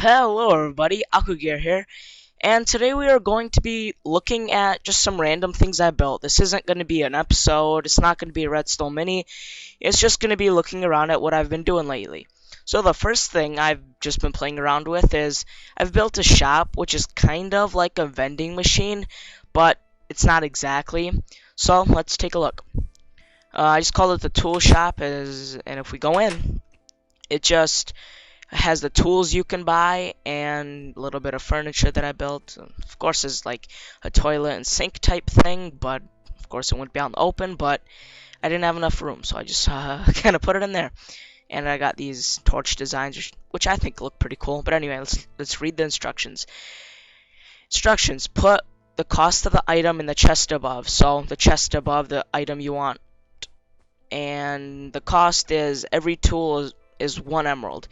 Hello everybody, Akugear here, and today we are going to be looking at just some random things I built. This isn't going to be an episode, it's not going to be a Redstone mini, it's just going to be looking around at what I've been doing lately. So the first thing I've just been playing around with is I've built a shop, which is kind of like a vending machine, but it's not exactly. So let's take a look. I just called it the tool shop, and if we go in, it just has the tools you can buy and a little bit of furniture that I built. Of course, there's like a toilet and sink type thing, but of course it wouldn't be out in the open. But I didn't have enough room, so I just kind of put it in there. And I got these torch designs, which I think look pretty cool. But anyway, let's read the instructions. Instructions: put the cost of the item in the chest above. So the chest above the item you want, and the cost is every tool is 1 emerald.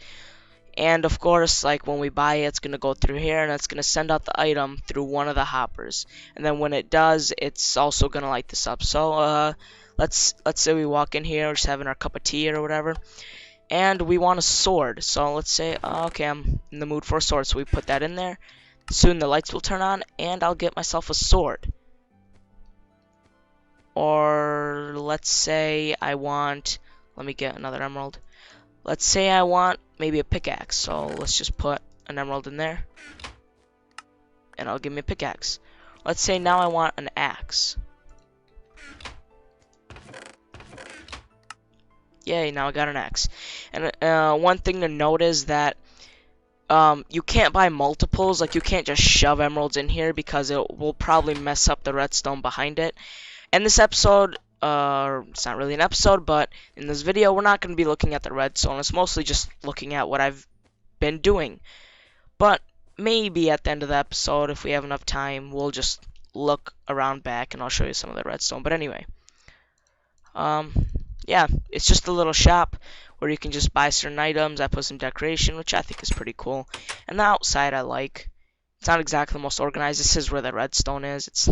And of course, like when we buy it, it's gonna go through here and it's gonna send out the item through one of the hoppers. And then when it does, it's also gonna light this up. So let's say we walk in here, just having our cup of tea or whatever, and we want a sword. So let's say, okay, I'm in the mood for a sword, so we put that in there. Soon the lights will turn on, and I'll get myself a sword. Or let's say I want, let me get another emerald. Let's say I want maybe a pickaxe, so let's just put an emerald in there, and it'll give me a pickaxe. Let's say now I want an axe. Yay, now I got an axe. And one thing to note is that you can't buy multiples, like you can't just shove emeralds in here because it will probably mess up the redstone behind it. And this episode, it's not really an episode, but in this video we're not going to be looking at the redstone. It's mostly just looking at what I've been doing. But maybe at the end of the episode, if we have enough time, we'll just look around back and I'll show you some of the redstone. But anyway, yeah, it's just a little shop where you can just buy certain items. I put some decoration, which I think is pretty cool. And the outside I like. It's not exactly the most organized. This is where the redstone is.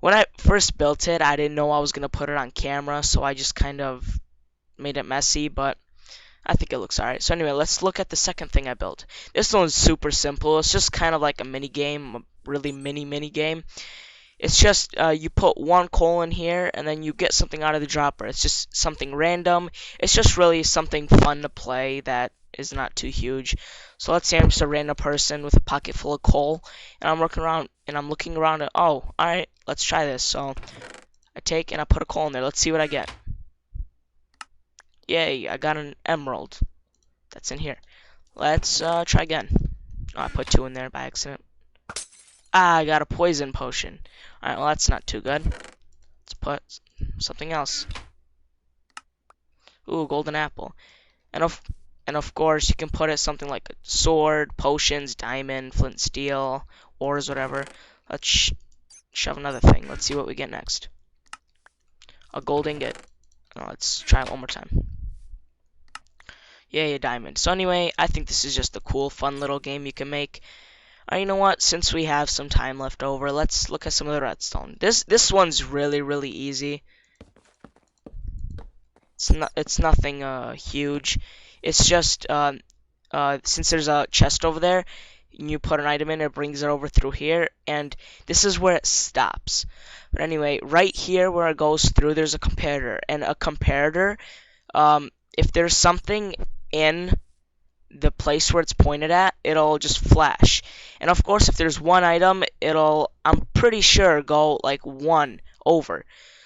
When I first built it, I didn't know I was going to put it on camera, so I just kind of made it messy, but I think it looks alright. So anyway, let's look at the second thing I built. This one's super simple. It's just kind of like a mini game, a really mini game. It's just you put 1 coal in here, and then you get something out of the dropper. It's just something random. It's just really something fun to play that is not too huge. So let's say I'm just a random person with a pocket full of coal, and I'm looking around and oh, alright, let's try this. So I take and I put a coal in there. Let's see what I get. Yay, I got an emerald. That's in here. Let's try again. Oh, I put 2 in there by accident. Ah, I got a poison potion. Alright, well that's not too good. Let's put something else. Ooh, golden apple. And of course you can put it something like a sword, potions, diamond, flint, steel, ores, whatever. Let's shove another thing. Let's see what we get next. A gold ingot. Oh, let's try it one more time. Yay, a diamond. So anyway, I think this is just a cool, fun little game you can make. You know what? Since we have some time left over, let's look at some of the redstone. This one's really easy. It's nothing huge. It's just since there's a chest over there, and you put an item in, it brings it over through here, and this is where it stops. But anyway, right here where it goes through, there's a comparator, and a comparator, if there's something in the place where it's pointed at, it'll just flash. And of course, if there's one item, it'll, I'm pretty sure, go like 1 over.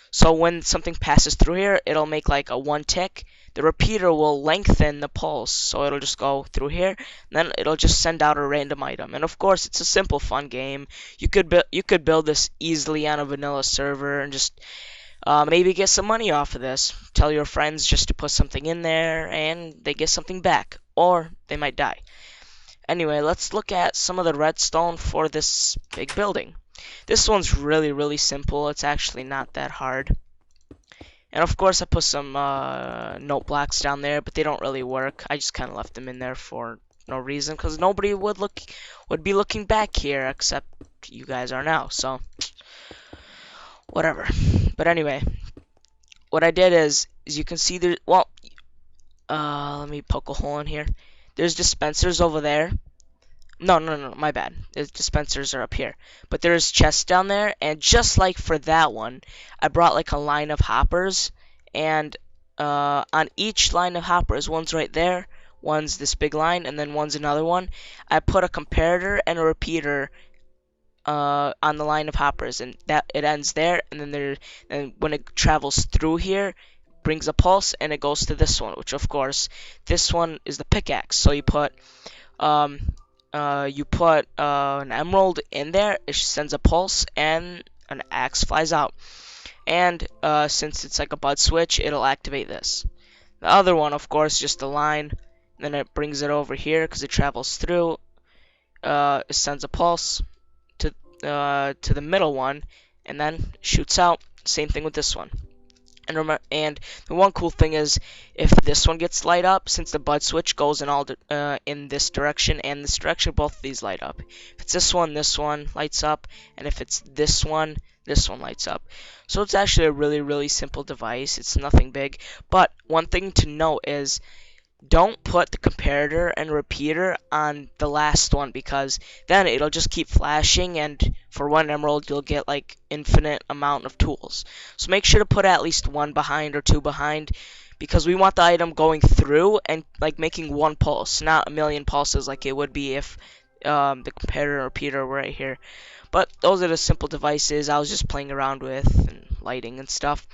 So when something passes through here, it'll make like a 1 tick. The repeater will lengthen the pulse, so it'll just go through here, and then it'll just send out a random item. And of course, it's a simple, fun game. You could build this easily on a vanilla server and just maybe get some money off of this. Tell your friends just to put something in there, and they get something back, or they might die. Anyway, let's look at some of the redstone for this big building. This one's really simple. It's actually not that hard. And of course, I put some note blocks down there, but they don't really work. I just kind of left them in there for no reason, because nobody would be looking back here except you guys are now. So whatever. But anyway, what I did is you can see there. Well, let me poke a hole in here. There's dispensers over there, No, no, no, my bad. The dispensers are up here. But there's chests down there, and just like for that one, I brought like a line of hoppers, and on each line of hoppers, one's right there, one's this big line, and then one's another one. I put a comparator and a repeater on the line of hoppers, and that it ends there, and then and when it travels through here, brings a pulse, and it goes to this one, which of course, this one is the pickaxe. So um, you put an emerald in there, it sends a pulse, and an axe flies out. And since it's like a bud switch, it'll activate this. The other one, of course, just a line. Then it brings it over here because it travels through. It sends a pulse to the middle one, and then shoots out. Same thing with this one. And remember, and the one cool thing is, if this one gets light up, since the bud switch goes in this direction and this direction, both of these light up. If it's this one lights up, and if it's this one lights up. So it's actually a really, really simple device. It's nothing big. But one thing to note is, don't put the comparator and repeater on the last one, because then it'll just keep flashing, and for one emerald you'll get like infinite amount of tools. So make sure to put at least one behind or two behind, because we want the item going through and like making one pulse, not a million pulses like it would be if the comparator and repeater were right here. But those are the simple devices I was just playing around with, and lighting and stuff.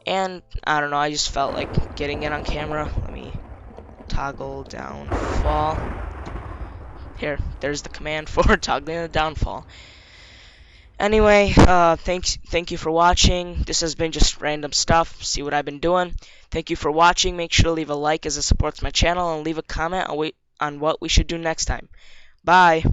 And I don't know, I just felt like getting it on camera. Let me toggle downfall. Here, there's the command for toggling the downfall. Anyway, thank you for watching. This has been just random stuff. See what I've been doing. Thank you for watching. Make sure to leave a like as it supports my channel, and leave a comment on what we should do next time. Bye.